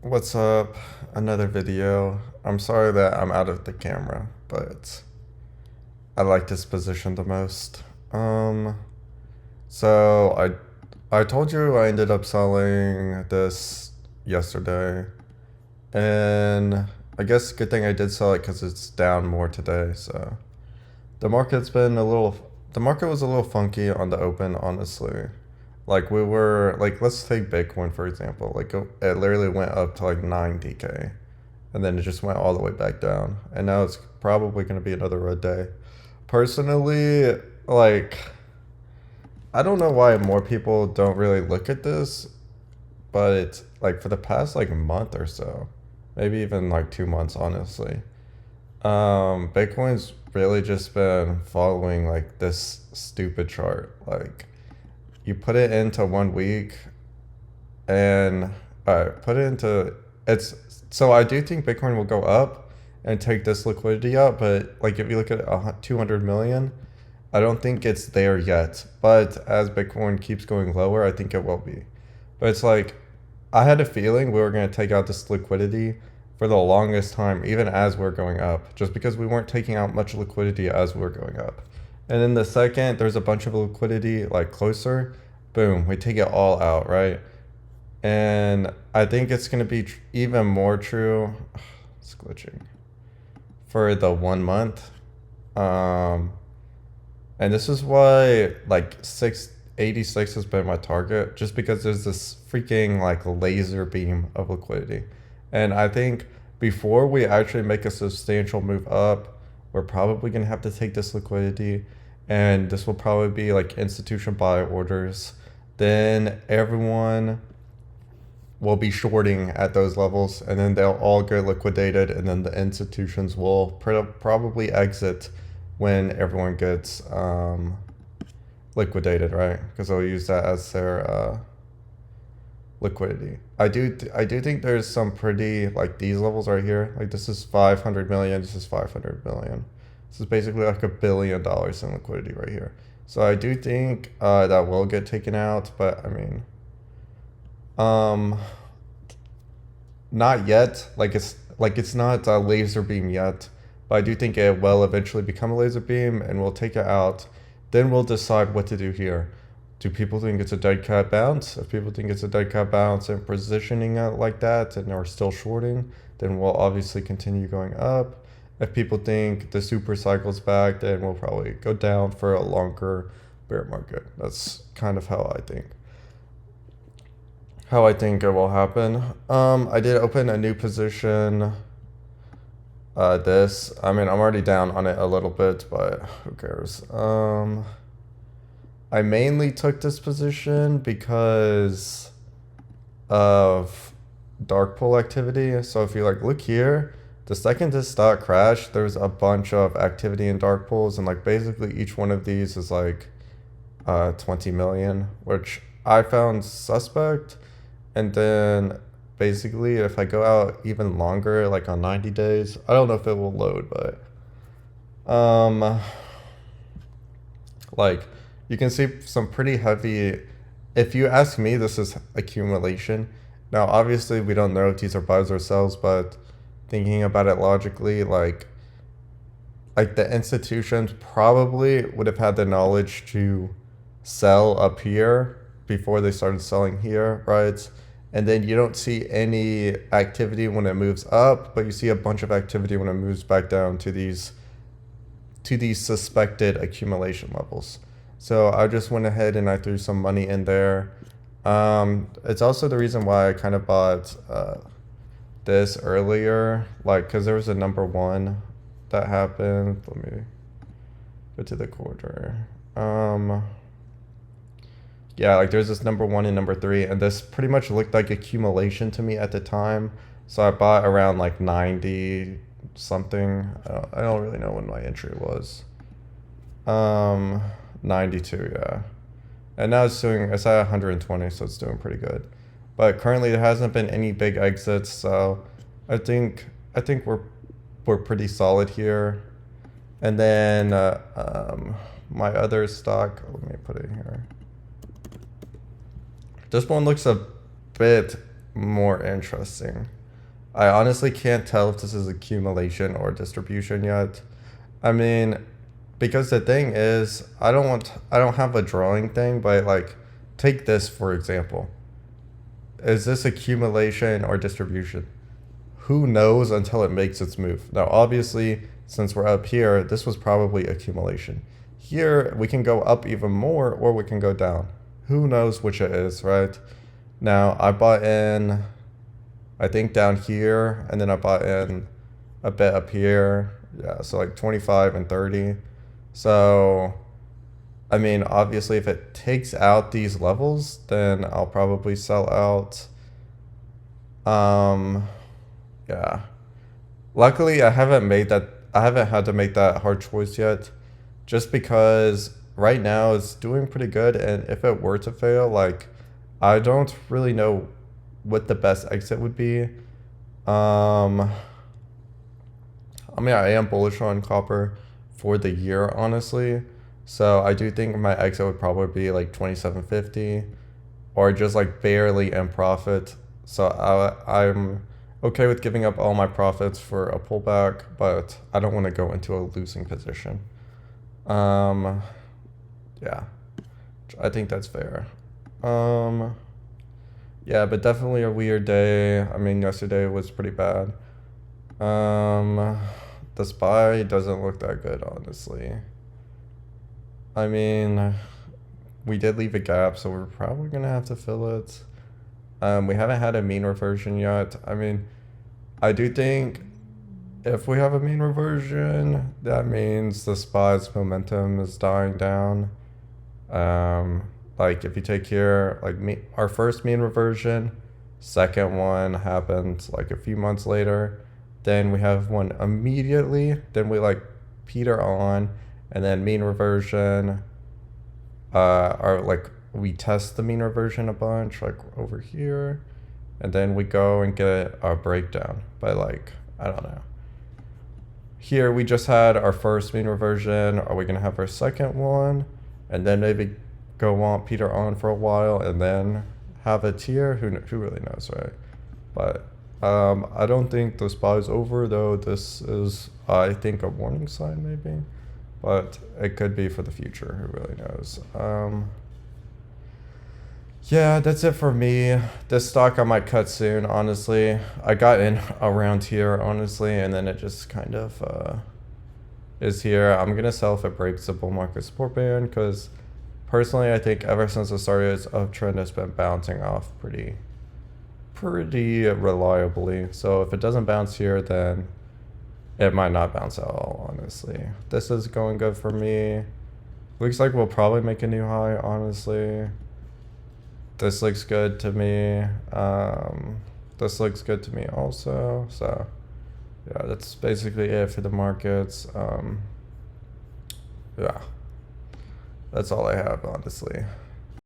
What's up? Another video. I'm sorry that I'm out of the camera, but I like this position the most. Um, so I told you I ended up selling this yesterday, and I guess good thing I did sell it because it's down more today. So the market's been a little, the market was a little funky on the open, honestly. Like we were like, let's take Bitcoin for example. Like it literally went up to like 90K, and then it just went all the way back down. And now it's probably going to be another red day. Personally, like I don't know why more people don't really look at this, but it's like for the past like month or so, maybe even like 2 months, honestly. Bitcoin's really just been following like this stupid chart. Like you put it into 1 week and put it into it's so I do think Bitcoin will go up and take this liquidity up, but like if you look at 200 million, I don't think it's there yet. But as Bitcoin keeps going lower, I think it will be. But it's like I had a feeling we were going to take out this liquidity for the longest time, even as we're going up, just because we weren't taking out much liquidity as we're going up. And then the second there's a bunch of liquidity like closer, boom, we take it all out, right? And I think it's going to be even more true. It's glitching for the 1 month. Um, and this is why like 686 has been my target, just because there's this freaking like laser beam of liquidity. And I think before we actually make a substantial move up, we're probably going to have to take this liquidity, and this will probably be like institutional buy orders. Then everyone will be shorting at those levels, and then they'll all get liquidated, and then the institutions will probably exit when everyone gets liquidated, right? Because they'll use that as their liquidity. I do think there's some pretty like these levels right here. Like this is 500 million. This is 500 million. This is basically like $1 billion in liquidity right here. So I do think that will get taken out, but I mean, um, not yet. Like it's not a laser beam yet, but I do think it will eventually become a laser beam, and we'll take it out. Then we'll decide what to do here. Do people think it's a dead cat bounce? If people think it's a dead cat bounce and positioning it like that and are still shorting, then we'll obviously continue going up. If people think the super cycle's back, then we'll probably go down for a longer bear market. That's kind of how I think it will happen. I did open a new position. I mean, I'm already down on it a little bit, but who cares? I mainly took this position because of dark pool activity. So if you like look here, the second this stock crashed, there's a bunch of activity in dark pools, and like basically each one of these is like 20 million, which I found suspect. And then basically if I go out even longer, like on 90 days, I don't know if it will load, but like you can see some pretty heavy, if you ask me, this is accumulation. Now obviously we don't know if these are buys or sells, but thinking about it logically, like the institutions probably would have had the knowledge to sell up here before they started selling here, right? And then you don't see any activity when it moves up, but you see a bunch of activity when it moves back down to these suspected accumulation levels. So I just went ahead and I threw some money in there. It's also the reason why I kind of bought this earlier, like because there was a number one that happened. Let me go to the quarter. Yeah, like there's this number one and number three, and this pretty much looked like accumulation to me at the time. So I bought around like 90 something. I don't really know when my entry was. 92, yeah. And now it's at 120, so it's doing pretty good. But currently there hasn't been any big exits, so I think we're pretty solid here. And then my other stock, let me put it here. This one looks a bit more interesting. I honestly can't tell if this is accumulation or distribution yet. I mean, because the thing is, I don't have a drawing thing, but like, take this for example. Is this accumulation or distribution? Who knows until it makes its move. Now, obviously, since we're up here, this was probably accumulation. Here, we can go up even more or we can go down. Who knows which it is, right? Now, I bought in, I think down here, and then I bought in a bit up here. Yeah, so like 25 and 30. So, I mean, obviously, if it takes out these levels, then I'll probably sell out. Um, yeah. Luckily, I haven't had to make that hard choice yet, just because right now it's doing pretty good. And if it were to fail, like, I don't really know what the best exit would be. Um, I mean, I am bullish on copper for the year, honestly. So I do think my exit would probably be like 27.50 or just like barely in profit. So I'm okay with giving up all my profits for a pullback, but I don't want to go into a losing position. Um, yeah, I think that's fair. Um, yeah, but definitely a weird day. I mean, yesterday was pretty bad. Um, the SPY doesn't look that good, honestly. I mean, we did leave a gap, so we're probably gonna have to fill it. We haven't had a mean reversion yet. I mean, I do think if we have a mean reversion, that means the SPY's momentum is dying down. Like if you take here, like our first mean reversion, second one happened like a few months later. Then we have one immediately. Then we like peter on, and then mean reversion. Are like we test the mean reversion a bunch, like over here, and then we go and get our breakdown. But like I don't know. Here we just had our first mean reversion. Are we gonna have our second one, and then maybe go on peter on for a while, and then have a tier? Who really knows, right? But I don't think the SPY is over, though. This is, I think, a warning sign, maybe. But it could be for the future. Who really knows? Yeah, that's it for me. This stock I might cut soon, honestly. I got in around here, honestly, and then it just kind of is here. I'm going to sell if it breaks the bull market support band, because personally, I think ever since the start of its uptrend, it's been bouncing off pretty reliably. So if it doesn't bounce here, then it might not bounce at all, honestly. This is going good for me. Looks like we'll probably make a new high, honestly. This looks good to me. This looks good to me also. So yeah, that's basically it for the markets. Yeah, that's all I have, honestly.